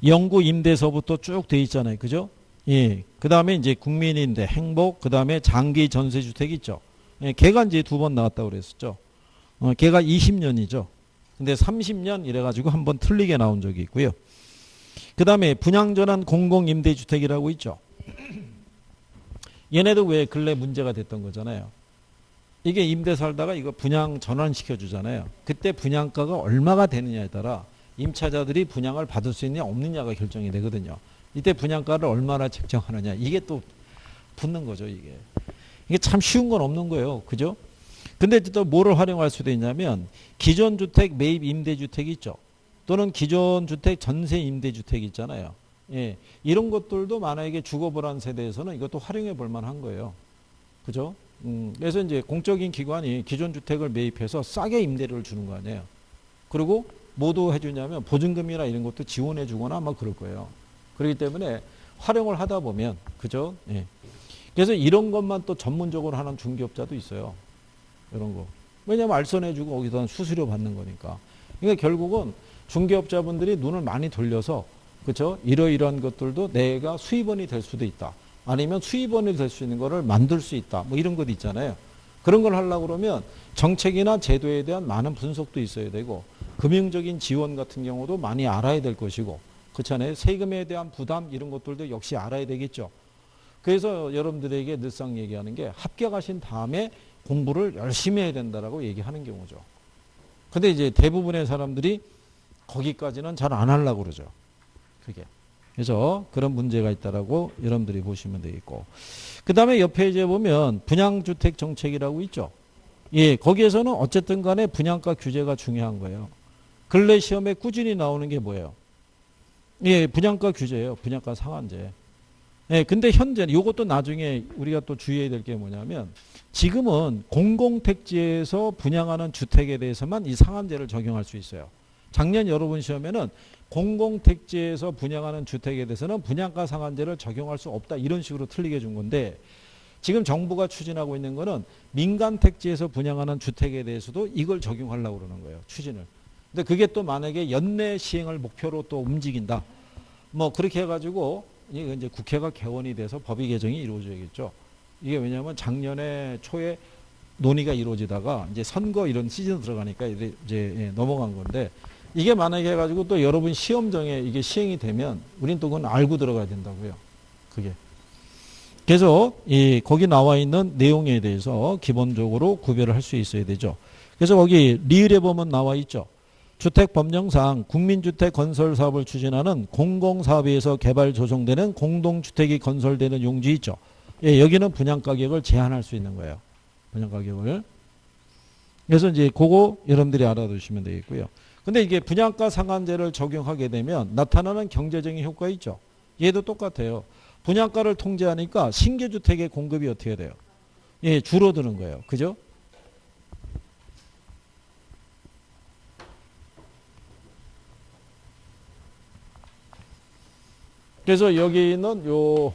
영구 임대서부터 쭉 돼 있잖아요. 그죠? 예. 그 다음에 이제 국민임대, 행복, 그 다음에 장기 전세주택 있죠. 예. 걔가 이제 2번 나왔다고 그랬었죠. 걔가 20년이죠. 근데 30년 이래가지고 한번 틀리게 나온 적이 있고요. 그 다음에 분양전환 공공임대주택이라고 있죠. 얘네도 왜 근래 문제가 됐던 거잖아요. 이게 임대 살다가 이거 분양 전환시켜 주잖아요. 그때 분양가가 얼마가 되느냐에 따라 임차자들이 분양을 받을 수 있느냐 없느냐가 결정이 되거든요. 이때 분양가를 얼마나 책정하느냐 이게 또 붙는 거죠. 이게 참 쉬운 건 없는 거예요. 그죠? 근데 또 뭐를 활용할 수도 있냐면 기존 주택 매입 임대주택 있죠. 또는 기존 주택 전세 임대주택 있잖아요. 예, 이런 것들도 만약에 주거불안 세대에서는 이것도 활용해 볼 만한 거예요. 그죠? 그래서 이제 공적인 기관이 기존 주택을 매입해서 싸게 임대료를 주는 거 아니에요. 그리고 뭐도 해주냐면 보증금이나 이런 것도 지원해 주거나 아마 그럴 거예요. 그렇기 때문에 활용을 하다 보면, 그죠? 예. 그래서 이런 것만 또 전문적으로 하는 중개업자도 있어요. 이런 거. 왜냐면 알선해 주고 거기서 수수료 받는 거니까. 그러니까 결국은 중개업자분들이 눈을 많이 돌려서 그렇죠? 이러이러한 것들도 내가 수입원이 될 수도 있다. 아니면 수입원이 될 수 있는 거를 만들 수 있다. 뭐 이런 것 있잖아요. 그런 걸 하려고 그러면 정책이나 제도에 대한 많은 분석도 있어야 되고 금융적인 지원 같은 경우도 많이 알아야 될 것이고 그렇잖아요. 세금에 대한 부담 이런 것들도 역시 알아야 되겠죠. 그래서 여러분들에게 늘상 얘기하는 게 합격하신 다음에 공부를 열심히 해야 된다라고 얘기하는 경우죠. 근데 이제 대부분의 사람들이 거기까지는 잘 안 하려고 그러죠. 그게. 그래서 그런 문제가 있다라고 여러분들이 보시면 되겠고. 그 다음에 옆에 이제 보면 분양주택 정책이라고 있죠. 예, 거기에서는 어쨌든 간에 분양가 규제가 중요한 거예요. 근래 시험에 꾸준히 나오는 게 뭐예요? 예, 분양가 규제예요. 분양가 상한제. 예, 근데 현재 이것도 나중에 우리가 또 주의해야 될 게 뭐냐면 지금은 공공택지에서 분양하는 주택에 대해서만 이 상한제를 적용할 수 있어요. 작년 여러분 시험에는 공공택지에서 분양하는 주택에 대해서는 분양가 상한제를 적용할 수 없다. 이런 식으로 틀리게 준 건데 지금 정부가 추진하고 있는 거는 민간택지에서 분양하는 주택에 대해서도 이걸 적용하려고 그러는 거예요. 추진을. 근데 그게 또 만약에 연내 시행을 목표로 또 움직인다. 뭐 그렇게 해가지고 이제 국회가 개원이 돼서 법의 개정이 이루어져야겠죠. 이게 왜냐하면 작년에 초에 논의가 이루어지다가 이제 선거 이런 시즌 들어가니까 이제 넘어간 건데 이게 만약에 해가지고 또 여러분 시험정에 이게 시행이 되면 우린 또 그건 알고 들어가야 된다고요. 그게. 그래서 거기 나와 있는 내용에 대해서 기본적으로 구별을 할 수 있어야 되죠. 그래서 거기 리을에 보면 나와 있죠. 주택법령상 국민주택 건설 사업을 추진하는 공공사업에서 개발 조성되는 공동주택이 건설되는 용지 있죠. 예, 여기는 분양가격을 제한할 수 있는 거예요. 분양가격을. 그래서 이제 그거 여러분들이 알아두시면 되겠고요. 근데 이게 분양가 상한제를 적용하게 되면 나타나는 경제적인 효과 있죠. 얘도 똑같아요. 분양가를 통제하니까 신규 주택의 공급이 어떻게 돼요? 예, 줄어드는 거예요. 그죠? 그래서 여기 있는 요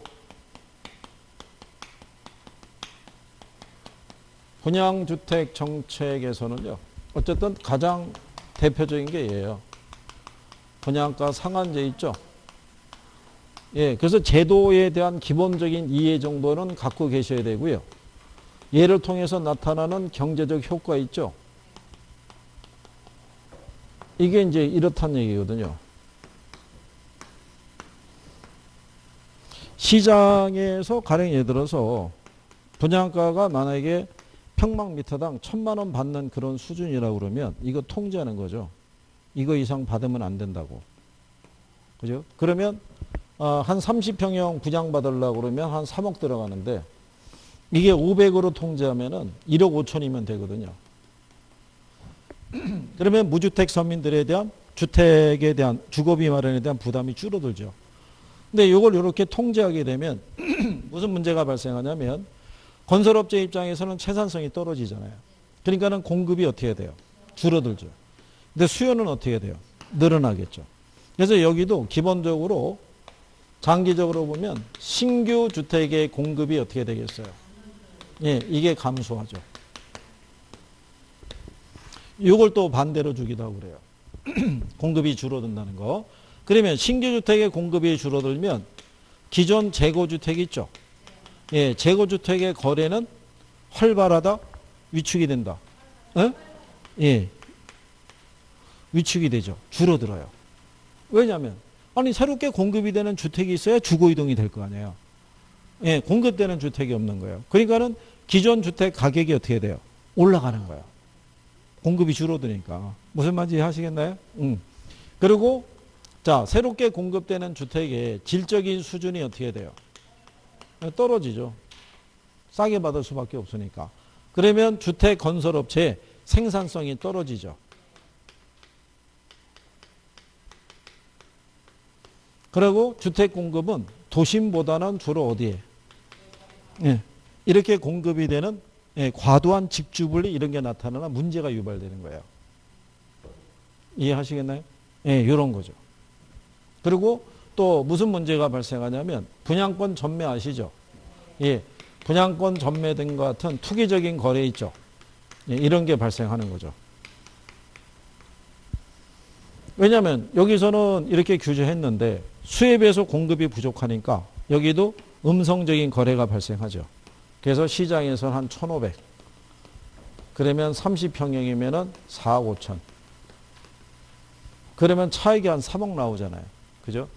분양주택 정책에서는요. 어쨌든 가장 대표적인 게 얘예요. 분양가 상한제 있죠. 예, 그래서 제도에 대한 기본적인 이해 정도는 갖고 계셔야 되고요. 얘를 통해서 나타나는 경제적 효과 있죠. 이게 이제 이렇다는 얘기거든요. 시장에서 가령 예를 들어서 분양가가 만약에 평방미터당 1,000만 원 받는 그런 수준이라고 그러면 이거 통제하는 거죠. 이거 이상 받으면 안 된다고. 그죠? 그러면 한 30평형 분양받으려고 그러면 한 3억 들어가는데 이게 500으로 통제하면은 1억 5천이면 되거든요. 그러면 무주택 서민들에 대한 주택에 대한 주거비 마련에 대한 부담이 줄어들죠. 근데 이걸 이렇게 통제하게 되면 무슨 문제가 발생하냐면 건설업체 입장에서는 채산성이 떨어지잖아요. 그러니까는 공급이 어떻게 돼요? 줄어들죠. 근데 수요는 어떻게 돼요? 늘어나겠죠. 그래서 여기도 기본적으로 장기적으로 보면 신규 주택의 공급이 어떻게 되겠어요? 예, 이게 감소하죠. 이걸 또 반대로 주기도 하고 그래요. 공급이 줄어든다는 거. 그러면 신규 주택의 공급이 줄어들면 기존 재고주택 있죠. 예, 재고주택의 거래는 활발하다, 위축이 된다. 에? 예, 위축이 되죠. 줄어들어요. 왜냐하면 아니 새롭게 공급이 되는 주택이 있어야 주거 이동이 될 거 아니에요. 예, 공급되는 주택이 없는 거예요. 그러니까는 기존 주택 가격이 어떻게 돼요? 올라가는 거예요. 공급이 줄어드니까. 무슨 말인지 하시겠나요? 그리고 자, 새롭게 공급되는 주택의 질적인 수준이 어떻게 돼요? 떨어지죠. 싸게 받을 수밖에 없으니까. 그러면 주택 건설업체의 생산성이 떨어지죠. 그리고 주택 공급은 도심보다는 주로 어디에? 예, 이렇게 공급이 되는 과도한 직주분리 이런 게 나타나나 문제가 유발되는 거예요. 이해하시겠나요? 예, 이런 거죠. 그리고 또 무슨 문제가 발생하냐면 분양권 전매 아시죠? 예, 분양권 전매 등과 같은 투기적인 거래 있죠. 예, 이런 게 발생하는 거죠. 왜냐하면 여기서는 이렇게 규제했는데 수요에 비해서 공급이 부족하니까 여기도 음성적인 거래가 발생하죠. 그래서 시장에서는 한 1,500. 그러면 30평형이면은 4억 5천. 그러면 차익이 한 3억 나오잖아요. 그죠?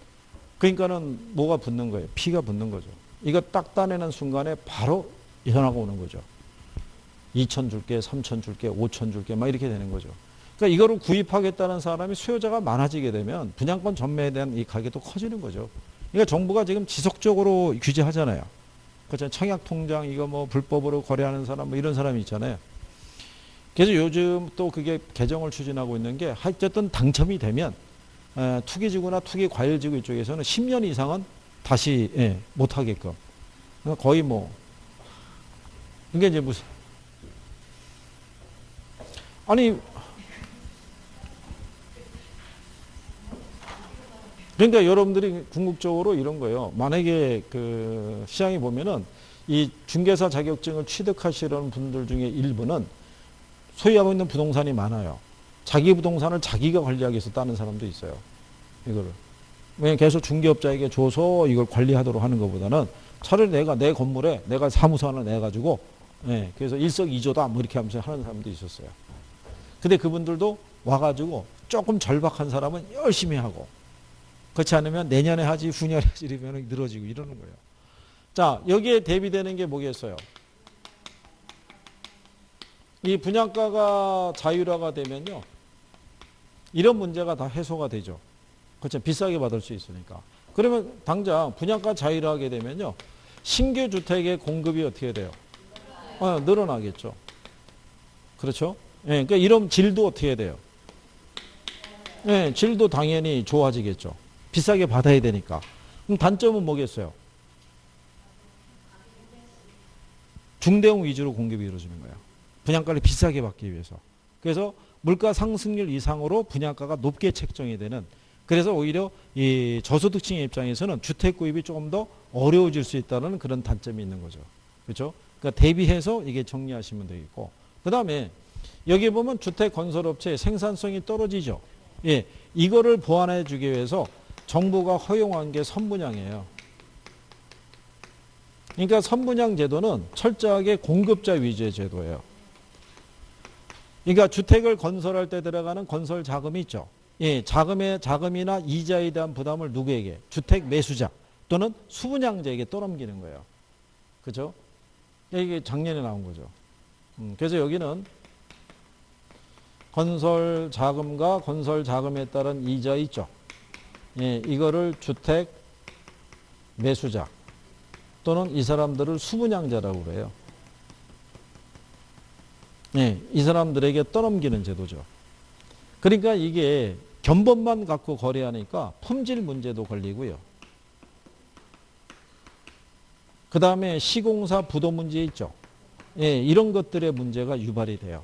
그러니까는 뭐가 붙는 거예요? 피가 붙는 거죠. 이거 딱 따내는 순간에 바로 전화가 오는 거죠. 2천 줄게, 3천 줄게, 5천 줄게 막 이렇게 되는 거죠. 그러니까 이거를 구입하겠다는 사람이 수요자가 많아지게 되면 분양권 전매에 대한 이 가격도 커지는 거죠. 그러니까 정부가 지금 지속적으로 규제하잖아요. 그렇죠. 청약통장 이거 뭐 불법으로 거래하는 사람 뭐 이런 사람이 있잖아요. 그래서 요즘 또 그게 개정을 추진하고 있는 게 어쨌든 당첨이 되면 투기지구나 투기과열지구 이쪽에서는 10년 이상은 다시 못하게끔. 그러니까 거의 뭐 이게 이제 무슨 아니 그러니까 여러분들이 궁극적으로 이런 거예요. 만약에 그 시장에 보면은 이 중개사 자격증을 취득하시려는 분들 중에 일부는 소유하고 있는 부동산이 많아요. 자기 부동산을 자기가 관리하기 위해서 따는 사람도 있어요. 이거를. 왜냐면 계속 중개업자에게 줘서 이걸 관리하도록 하는 것보다는 차라리 내가 내 건물에 내가 사무소 하나 내가지고 그래서 일석이조다 뭐 이렇게 하면서 하는 사람도 있었어요. 근데 그분들도 와가지고 조금 절박한 사람은 열심히 하고 그렇지 않으면 내년에 하지 후년에 하지 이러면 늘어지고 이러는 거예요. 자, 여기에 대비되는 게 뭐겠어요? 이 분양가가 자율화가 되면요. 이런 문제가 다 해소가 되죠. 그렇죠. 비싸게 받을 수 있으니까. 그러면 당장 분양가 자율화하게 되면요. 신규 주택의 공급이 어떻게 돼요? 늘어나겠죠. 그렇죠. 그러니까 이런 질도 어떻게 돼요? 질도 당연히 좋아지겠죠. 비싸게 받아야 되니까. 그럼 단점은 뭐겠어요? 중대형 위주로 공급이 이루어지는 거예요. 분양가를 비싸게 받기 위해서. 그래서 물가 상승률 이상으로 분양가가 높게 책정이 되는, 그래서 오히려 이 저소득층의 입장에서는 주택 구입이 조금 더 어려워질 수 있다는 그런 단점이 있는 거죠. 그렇죠? 그러니까 대비해서 이게 정리하시면 되겠고. 그 다음에 여기 보면 주택 건설업체의 생산성이 떨어지죠. 이거를 보완해 주기 위해서 정부가 허용한 게 선분양이에요. 그러니까 선분양 제도는 철저하게 공급자 위주의 제도예요. 그러니까 주택을 건설할 때 들어가는 건설 자금이 있죠. 자금이나 이자에 대한 부담을 누구에게? 주택 매수자 또는 수분양자에게 떠넘기는 거예요. 그죠? 이게 작년에 나온 거죠. 그래서 여기는 건설 자금과 건설 자금에 따른 이자 있죠. 이거를 주택 매수자 또는 이 사람들을 수분양자라고 그래요. 이 사람들에게 떠넘기는 제도죠. 그러니까 이게 견본만 갖고 거래하니까 품질 문제도 걸리고요. 그 다음에 시공사 부도 문제 있죠. 이런 것들의 문제가 유발이 돼요.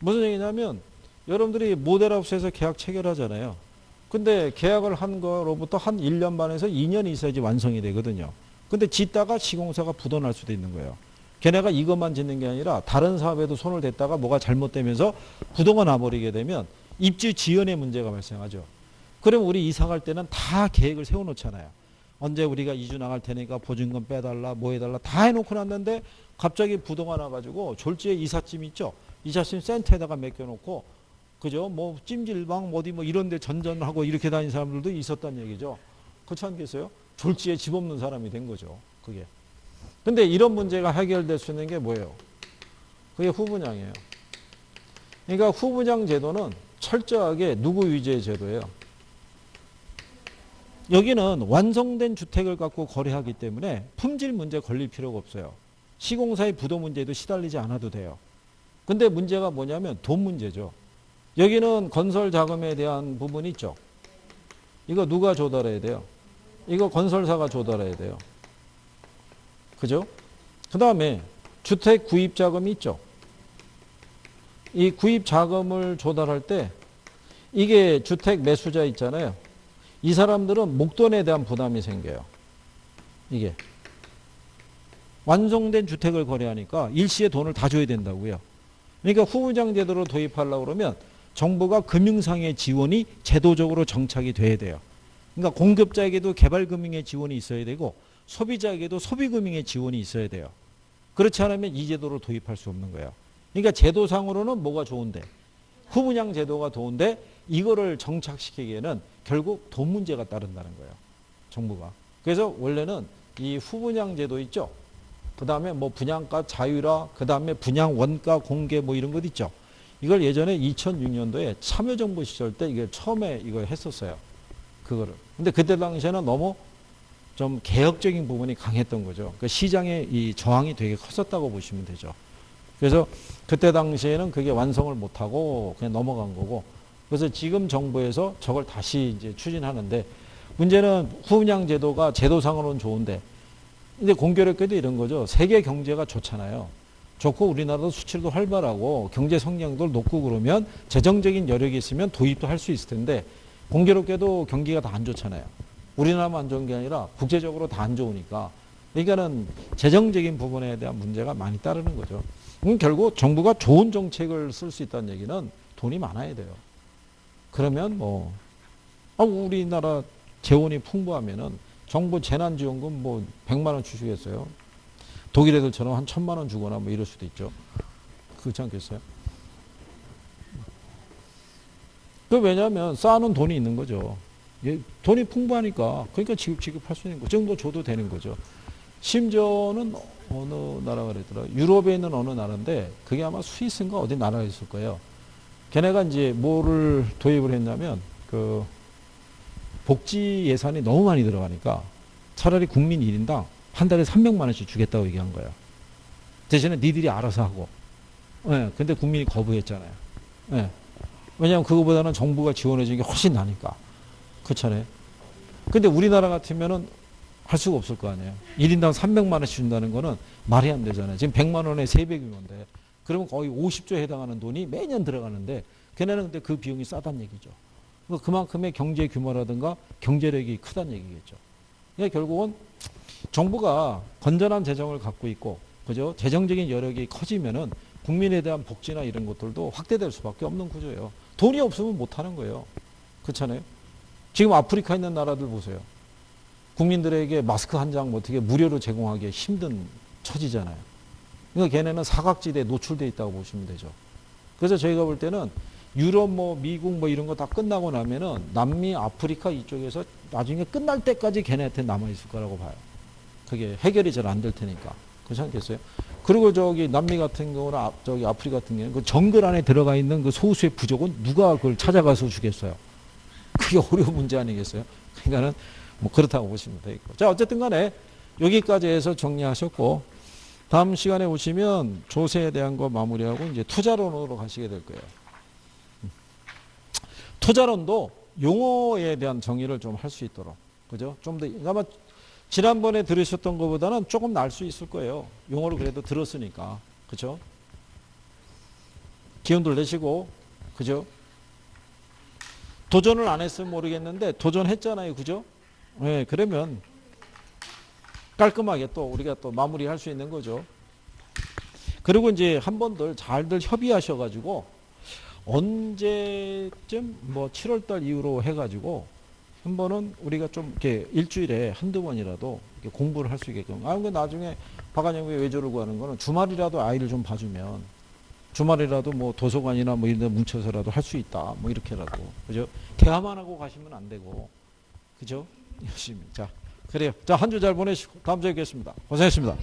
무슨 얘기냐면 여러분들이 모델하우스에서 계약 체결하잖아요. 근데 계약을 한 거로부터 한 1년 반에서 2년 있어야지 완성이 되거든요. 근데 짓다가 시공사가 부도 날 수도 있는 거예요. 걔네가 이것만 짓는 게 아니라 다른 사업에도 손을 댔다가 뭐가 잘못되면서 부도가 나버리게 되면 입주 지연의 문제가 발생하죠. 그럼 우리 이사 갈 때는 다 계획을 세워놓잖아요. 언제 우리가 이주 나갈 테니까 보증금 빼달라 뭐 해달라 다 해놓고 났는데 갑자기 부도가 나가지고 졸지에 이삿짐 있죠. 이삿짐 센터에다가 맡겨놓고 그죠? 뭐 찜질방 어디 뭐 이런 데 전전하고 이렇게 다니는 사람들도 있었단 얘기죠. 그렇지 않겠어요? 졸지에 집 없는 사람이 된 거죠. 그게. 근데 이런 문제가 해결될 수 있는 게 뭐예요? 그게 후분양이에요. 그러니까 후분양 제도는 철저하게 누구 위주의 제도예요? 여기는 완성된 주택을 갖고 거래하기 때문에 품질 문제 걸릴 필요가 없어요. 시공사의 부도 문제도 시달리지 않아도 돼요. 근데 문제가 뭐냐면 돈 문제죠. 여기는 건설 자금에 대한 부분이 있죠. 이거 누가 조달해야 돼요? 이거 건설사가 조달해야 돼요. 그죠? 그 다음에 주택 구입 자금이 있죠. 이 구입 자금을 조달할 때 이게 주택 매수자 있잖아요. 이 사람들은 목돈에 대한 부담이 생겨요. 이게. 완성된 주택을 거래하니까 일시에 돈을 다 줘야 된다고요. 그러니까 후분양 제도로 도입하려고 그러면 정부가 금융상의 지원이 제도적으로 정착이 돼야 돼요. 그러니까 공급자에게도 개발금융의 지원이 있어야 되고 소비자에게도 소비금융의 지원이 있어야 돼요. 그렇지 않으면 이 제도를 도입할 수 없는 거예요. 그러니까 제도상으로는 뭐가 좋은데 후분양 제도가 좋은데 이거를 정착시키기에는 결국 돈 문제가 따른다는 거예요. 정부가. 그래서 원래는 이 후분양 제도 있죠. 그 다음에 뭐 분양가 자유라, 그 다음에 분양 원가 공개 뭐 이런 것 있죠. 이걸 예전에 2006년도에 참여정부 시절 때 이걸 처음에 이걸 했었어요. 그거를. 근데 그때 당시에는 너무 좀 개혁적인 부분이 강했던 거죠. 그 시장의 이 저항이 되게 컸었다고 보시면 되죠. 그래서 그때 당시에는 그게 완성을 못하고 그냥 넘어간 거고. 그래서 지금 정부에서 저걸 다시 이제 추진하는데 문제는 후분양 제도가 제도상으로는 좋은데 근데 공교롭게도 이런 거죠. 세계 경제가 좋잖아요. 좋고 우리나라도 수출도 활발하고 경제 성장도 높고 그러면 재정적인 여력이 있으면 도입도 할 수 있을 텐데 공교롭게도 경기가 다 안 좋잖아요. 우리나라만 안 좋은 게 아니라 국제적으로 다 안 좋으니까 그러니까는 재정적인 부분에 대한 문제가 많이 따르는 거죠. 결국 정부가 좋은 정책을 쓸 수 있다는 얘기는 돈이 많아야 돼요. 그러면 뭐 우리나라 재원이 풍부하면은 정부 재난지원금 뭐 100만 원 주시겠어요? 독일 애들처럼 한 1000만 원 주거나 뭐 이럴 수도 있죠. 그렇지 않겠어요? 그 왜냐하면 쌓아놓은 돈이 있는 거죠. 돈이 풍부하니까 그러니까 지급할 수 있는 거. 그 정도 줘도 되는 거죠. 심지어는 어느 나라가 그랬더라. 유럽에 있는 어느 나라인데 그게 아마 스위스인가 어디 나라가 있을 거예요. 걔네가 이제 뭐를 도입을 했냐면 그 복지 예산이 너무 많이 들어가니까 차라리 국민 1인당 한 달에 300만 원씩 주겠다고 얘기한 거예요. 대신에 니들이 알아서 하고. 예, 근데 국민이 거부했잖아요. 예. 왜냐하면 그거보다는 정부가 지원해 주는 게 훨씬 나니까. 그렇잖아요. 근데 우리나라 같으면은 할 수가 없을 거 아니에요. 1인당 300만 원씩 준다는 거는 말이 안 되잖아요. 지금 100만 원의 3배인 건데. 그러면 거의 50조에 해당하는 돈이 매년 들어가는데 걔네는 근데 그 비용이 싸다는 얘기죠. 그만큼의 경제 규모라든가 경제력이 크다는 얘기겠죠. 그러니까 결국은 정부가 건전한 재정을 갖고 있고, 그죠? 재정적인 여력이 커지면은 국민에 대한 복지나 이런 것들도 확대될 수밖에 없는 구조예요. 돈이 없으면 못 하는 거예요. 그렇잖아요. 지금 아프리카 있는 나라들 보세요. 국민들에게 마스크 한 장 어떻게 무료로 제공하기 힘든 처지잖아요. 그러니까 걔네는 사각지대에 노출되어 있다고 보시면 되죠. 그래서 저희가 볼 때는 유럽 미국 이런 거 다 끝나고 나면은 남미 아프리카 이쪽에서 나중에 끝날 때까지 걔네한테 남아있을 거라고 봐요. 그게 해결이 잘 안 될 테니까. 그렇지 않겠어요? 그리고 저기 남미 같은 경우나 저기 아프리카 같은 경우는 그 정글 안에 들어가 있는 그 소수의 부족은 누가 그걸 찾아가서 주겠어요? 그게 어려운 문제 아니겠어요? 그러니까는 그렇다고 보시면 되겠고. 자, 어쨌든 간에 여기까지 해서 정리하셨고, 다음 시간에 오시면 조세에 대한 거 마무리하고 이제 투자론으로 가시게 될 거예요. 투자론도 용어에 대한 정의를 좀 할 수 있도록. 그죠? 좀 더, 아마 지난번에 들으셨던 것보다는 조금 날 수 있을 거예요. 용어를 그래도 들었으니까. 그죠? 기운들 내시고, 그죠? 도전을 안 했으면 모르겠는데, 도전했잖아요. 그죠? 네, 그러면 깔끔하게 또 우리가 또 마무리할 수 있는 거죠. 그리고 이제 한 번들 잘들 협의하셔가지고, 언제쯤 7월달 이후로 해가지고 한 번은 우리가 좀 이렇게 일주일에 한두 번이라도 이렇게 공부를 할 수 있게끔. 근데 나중에 박완영이 왜 저러고 하는 거는 주말이라도 아이를 좀 봐주면 주말이라도 도서관이나 이런 데 뭉쳐서라도 할 수 있다. 이렇게라도. 그죠? 대화만 하고 가시면 안 되고. 그죠? 열심히. 자, 그래요. 자, 한 주 잘 보내시고 다음 주에 뵙겠습니다. 고생했습니다.